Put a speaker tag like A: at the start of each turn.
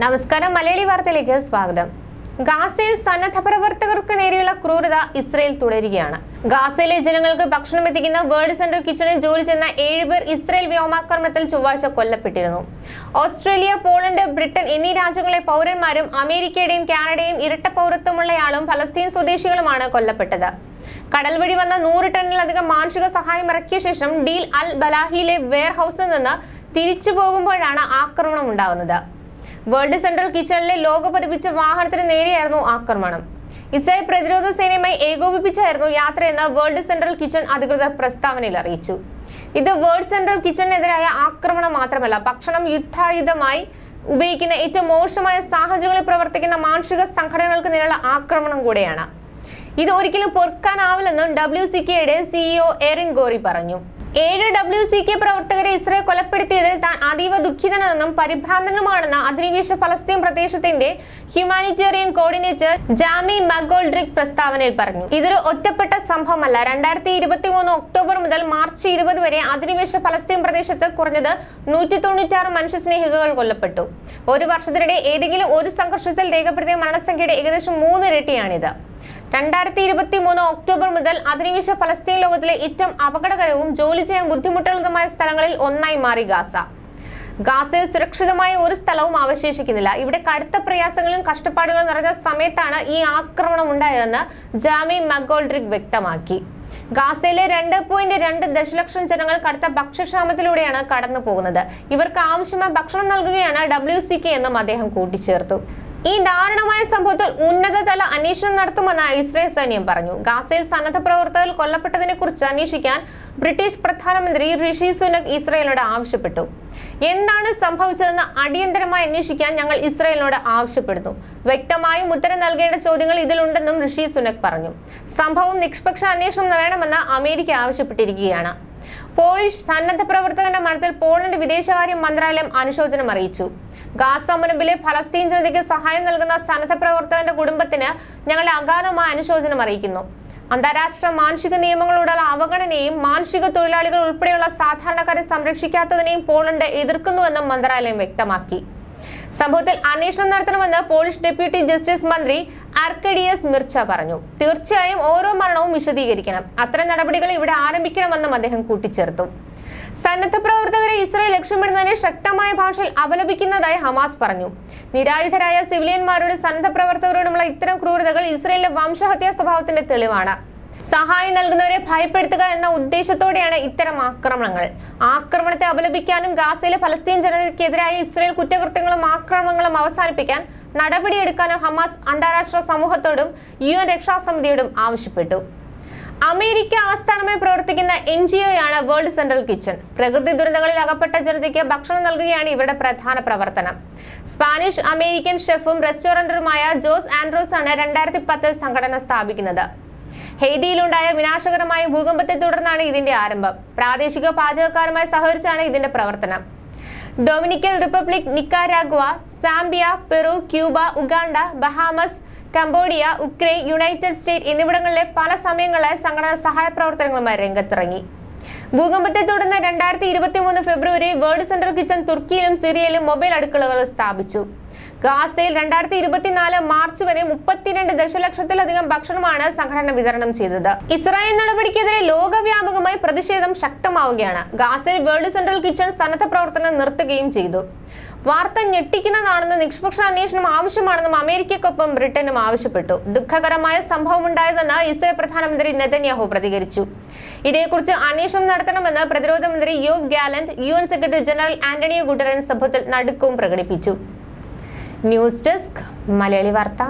A: നമസ്കാരം, മലയാളി വാർത്തയിലേക്ക് സ്വാഗതം. ഗാസയിൽ സന്നദ്ധ പ്രവർത്തകർക്ക് നേരെയുള്ള ക്രൂരത ഇസ്രയേൽ തുടരുകയാണ്. ഗാസയിലെ ജനങ്ങൾക്ക് ഭക്ഷണം എത്തിക്കുന്ന വേൾഡ് സെൻട്രൽ കിച്ചണിൽ ജോലി ചെയ്യുന്ന 7 പേർ ഇസ്രയേൽ വ്യോമാക്രമണത്തിൽ ചൊവ്വാഴ്ച കൊല്ലപ്പെട്ടിരുന്നു. ഓസ്ട്രേലിയ, പോളണ്ട്, ബ്രിട്ടൻ എന്നീ രാജ്യങ്ങളിലെ പൗരന്മാരും അമേരിക്കയുടെയും കാനഡയും ഇരട്ട പൗരത്വമുള്ളയാളും ഫലസ്തീൻ സ്വദേശികളുമാണ് കൊല്ലപ്പെട്ടത്. കടൽ വഴി വന്ന 100 ടണ്ണിലധികം മാനുഷിക സഹായം ഇറക്കിയ ശേഷം ഡീൽ അൽ ബലാഹിയിലെ വെയർഹൌസിൽ നിന്ന് തിരിച്ചു പോകുമ്പോഴാണ് ആക്രമണം ഉണ്ടാകുന്നത്. വേൾഡ് സെൻട്രൽ കിച്ചണിലെ ലോഗോ പതിപ്പിച്ച വാഹനത്തിന് നേരെയായിരുന്നു ആക്രമണം. ഇസ്രായേൽ പ്രതിരോധ സേനയുമായി ഏകോപിപ്പിച്ചായിരുന്നു യാത്രയെന്ന് വേൾഡ് സെൻട്രൽ കിച്ചൺ അധികൃതർ പ്രസ്താവനയിൽ അറിയിച്ചു. ഇത് വേൾഡ് സെൻട്രൽ കിച്ചണിനെതിരായ ആക്രമണം മാത്രമല്ല, ഭക്ഷണം യുദ്ധായുധമായി ഉപയോഗിക്കുന്ന ഏറ്റവും മോശമായ സാഹചര്യങ്ങളിൽ പ്രവർത്തിക്കുന്ന മാനുഷിക സംഘടനകൾക്ക് നേരെയുള്ള ആക്രമണം കൂടെയാണ്. ഇത് ഒരിക്കലും പൊറുക്കാനാവില്ലെന്നും WCKയുടെ CEO എറിൻ ഗോറി പറഞ്ഞു. 7 WCK പ്രവർത്തകരെ ഇസ്രായേൽ കൊലപ്പെടുത്തിയതിൽ താൻ അതീവ ദുഃഖിതനെന്നും പരിഭ്രാന്തനുമാണെന്ന് അധിനിവേശ ഫലസ്തീൻ പ്രദേശത്തിന്റെ ഹ്യൂമാനിറ്റേറിയൻ കോർഡിനേറ്റർ ജാമി മഗോൾഡ്രിക് പ്രസ്താവനയിൽ പറഞ്ഞു. ഇതൊരു ഒറ്റപ്പെട്ട സംഭവമല്ല. 2023 ഒക്ടോബർ മുതൽ മാർച്ച് 20 വരെ അധിനിവേശ ഫലസ്തീൻ പ്രദേശത്ത് കുറഞ്ഞത് 196 മനുഷ്യസ്നേഹികൾ കൊല്ലപ്പെട്ടു. ഒരു വർഷത്തിനിടെ ഏതെങ്കിലും ഒരു സംഘർഷത്തിൽ രേഖപ്പെടുത്തിയ മരണസംഖ്യയുടെ ഏകദേശം 3 ഇരട്ടിയാണിത്. 2023 ഒക്ടോബർ മുതൽ അധിനിവേശ ഫലസ്തീൻ ലോകത്തിലെ ഏറ്റവും അപകടകരവും ജോലി ചെയ്യാൻ ബുദ്ധിമുട്ടുള്ളതുമായ സ്ഥലങ്ങളിൽ ഒന്നായി മാറി ഗാസ. ഗാസയിൽ സുരക്ഷിതമായ ഒരു സ്ഥലവും അവശേഷിക്കുന്നില്ല. ഇവിടെ കടുത്ത പ്രയാസങ്ങളും കഷ്ടപ്പാടുകളും നിറഞ്ഞ സമയത്താണ് ഈ ആക്രമണം ഉണ്ടായതെന്ന് ജാമി മഗോൾഡ്രിക് വ്യക്തമാക്കി. ഗാസയിലെ 2.2 ദശലക്ഷം ജനങ്ങൾ കടുത്ത ഭക്ഷ്യക്ഷാമത്തിലൂടെയാണ് കടന്നു പോകുന്നത്. ഇവർക്ക് ആവശ്യമായ ഭക്ഷണം നൽകുകയാണ് WCK എന്നും അദ്ദേഹം കൂട്ടിച്ചേർത്തു. ഈ ദാരുണമായ സംഭവത്തിൽ ഉന്നതതല അന്വേഷണം നടത്തുമെന്ന് ഇസ്രായേൽ സൈന്യം പറഞ്ഞു. ഗാസയിൽ സന്നദ്ധ പ്രവർത്തകർ കൊല്ലപ്പെട്ടതിനെ കുറിച്ച് അന്വേഷിക്കാൻ ബ്രിട്ടീഷ് പ്രധാനമന്ത്രി ഋഷി സുനക് ഇസ്രായേലിനോട് ആവശ്യപ്പെട്ടു. എന്താണ് സംഭവിച്ചതെന്ന് അടിയന്തരമായി അന്വേഷിക്കാൻ ഞങ്ങൾ ഇസ്രായേലിനോട് ആവശ്യപ്പെടുന്നു. വ്യക്തമായും ഉത്തരം നൽകേണ്ട ചോദ്യങ്ങൾ ഇതിലുണ്ടെന്നും ഋഷി സുനക് പറഞ്ഞു. സംഭവം നിഷ്പക്ഷ അന്വേഷണം വേണമെന്ന് അമേരിക്ക ആവശ്യപ്പെട്ടിരിക്കുകയാണ്. പോളിഷ് സന്നദ്ധ പ്രവർത്തകന്റെ മരണത്തിൽ പോളണ്ട് വിദേശകാര്യ മന്ത്രാലയം അനുശോചനം അറിയിച്ചു. ഗാസ മുനമ്പിലെ ഫലസ്തീൻ ജനതയ്ക്ക് സഹായം നൽകുന്ന സന്നദ്ധ പ്രവർത്തകന്റെ കുടുംബത്തിന് ഞങ്ങളുടെ അഗാധമായ അനുശോചനം അറിയിക്കുന്നു. അന്താരാഷ്ട്ര മാനുഷിക നിയമങ്ങളോടുള്ള അവഗണനയും മാനുഷിക തൊഴിലാളികൾ ഉൾപ്പെടെയുള്ള സാധാരണക്കാരെ സംരക്ഷിക്കാത്തതിനെയും പോളണ്ട് എതിർക്കുന്നുവെന്നും മന്ത്രാലയം വ്യക്തമാക്കി. സംഭവത്തിൽ അന്വേഷണം നടത്തണമെന്ന് പോളിഷ് ഡെപ്യൂട്ടി ജസ്റ്റിസ് മന്ത്രി ആർക്കഡിയസ് മിർച്ച പറഞ്ഞു. തീർച്ചയായും ഓരോ മരണവും വിശദീകരിക്കണം. അത്തരം നടപടികൾ ഇവിടെ ആരംഭിക്കണമെന്നും അദ്ദേഹം കൂട്ടിച്ചേർത്തു. സന്നദ്ധ പ്രവർത്തകരെ ഇസ്രായേൽ ലക്ഷ്യമിടുന്നതിനെ ശക്തമായ ഭാഷയിൽ അപലപിക്കുന്നതായി ഹമാസ് പറഞ്ഞു. നിരായുധരായ സിവിലിയന്മാരോട് സന്നദ്ധ പ്രവർത്തകരോടുമുള്ള ഇത്തരം ക്രൂരതകൾ ഇസ്രായേലിലെ വംശഹത്യാ സ്വഭാവത്തിന്റെ തെളിവാണ്. സഹായം നൽകുന്നവരെ ഭയപ്പെടുത്തുക എന്ന ഉദ്ദേശത്തോടെയാണ് ഇത്തരം ആക്രമണങ്ങൾ. ആക്രമണത്തെ അപലപിക്കാനും ഗാസയിലെ ഫലസ്തീൻ ജനതയ്ക്കെതിരായ ഇസ്രായേൽ കുറ്റകൃത്യങ്ങളും ആക്രമണങ്ങളും അവസാനിപ്പിക്കാൻ നടപടിയെടുക്കാനും ഹമാസ് അന്താരാഷ്ട്ര സമൂഹത്തോടും UN രക്ഷാസമിതിയോടും ആവശ്യപ്പെട്ടു. അമേരിക്ക ആസ്ഥാനമായി പ്രവർത്തിക്കുന്ന NGOയാണ് വേൾഡ് സെൻട്രൽ കിച്ചൺ. പ്രകൃതി ദുരന്തങ്ങളിൽ അകപ്പെട്ട ജനതയ്ക്ക് ഭക്ഷണം നൽകുകയാണ് ഇവരുടെ പ്രധാന പ്രവർത്തനം. സ്പാനിഷ് അമേരിക്കൻ ഷെഫും റെസ്റ്റോറന്ററുമായ ജോസ് ആൻഡ്രോസ് ആണ് 2010 സംഘടന സ്ഥാപിക്കുന്നത്. ഹെയ്തിയിലുണ്ടായ വിനാശകരമായ ഭൂകമ്പത്തെ തുടർന്നാണ് ഇതിന്റെ ആരംഭം. പ്രാദേശിക പാചകക്കാരുമായി സഹകരിച്ചാണ് ഇതിന്റെ പ്രവർത്തനം. Dominican Republic, Nicaragua, Zambia, Peru, Cuba, Uganda, Bahamas, Cambodia, Ukraine, United State എന്നിവിടങ്ങളിലെ പല സമയങ്ങളിലായി സംഘടന സഹായ പ്രവർത്തനങ്ങളുമായി രംഗത്തിറങ്ങി. ഭൂകമ്പത്തെ തുടർന്ന് 2023 ഫെബ്രുവരി വേൾഡ് സെൻട്രൽ കിച്ചൺ തുർക്കിയിലും സിറിയയിലും മൊബൈൽ അടുക്കളകൾ സ്ഥാപിച്ചു. ഗാസയിൽ 2024 മാർച്ച് വരെ 32 ദശലക്ഷത്തിലധികം ഭക്ഷണമാണ് സംഘടന വിതരണം ചെയ്തത്. ഇസ്രായേൽ നടപടിക്കെതിരെ ലോകവ്യാപകമായി പ്രതിഷേധം ശക്തമാവുകയാണ്. ഗാസയിൽ വേൾഡ് സെൻട്രൽ കിച്ചൺ സന്നദ്ധ പ്രവർത്തനം നിർത്തുകയും ചെയ്തു. വാർത്ത ഞെട്ടിക്കുന്നതാണെന്ന് നിഷ്പക്ഷ അന്വേഷണം ആവശ്യമാണെന്നും അമേരിക്കയ്ക്കൊപ്പം ബ്രിട്ടനും ആവശ്യപ്പെട്ടു. ദുഃഖകരമായ സംഭവമുണ്ടായതെന്ന് ഇസ്രായേൽ പ്രധാനമന്ത്രി നെതന്യാഹു പ്രതികരിച്ചു. ഇതേക്കുറിച്ച് അന്വേഷണം നടത്തണമെന്ന് പ്രതിരോധ മന്ത്രി Yoav Gallant UN secretary general Antonio Guterres സംഭവത്തിൽ നടുക്കവും പ്രകടിപ്പിച്ചു. ന്യൂസ് ഡെസ്ക്, മലയാളി വാർത്ത.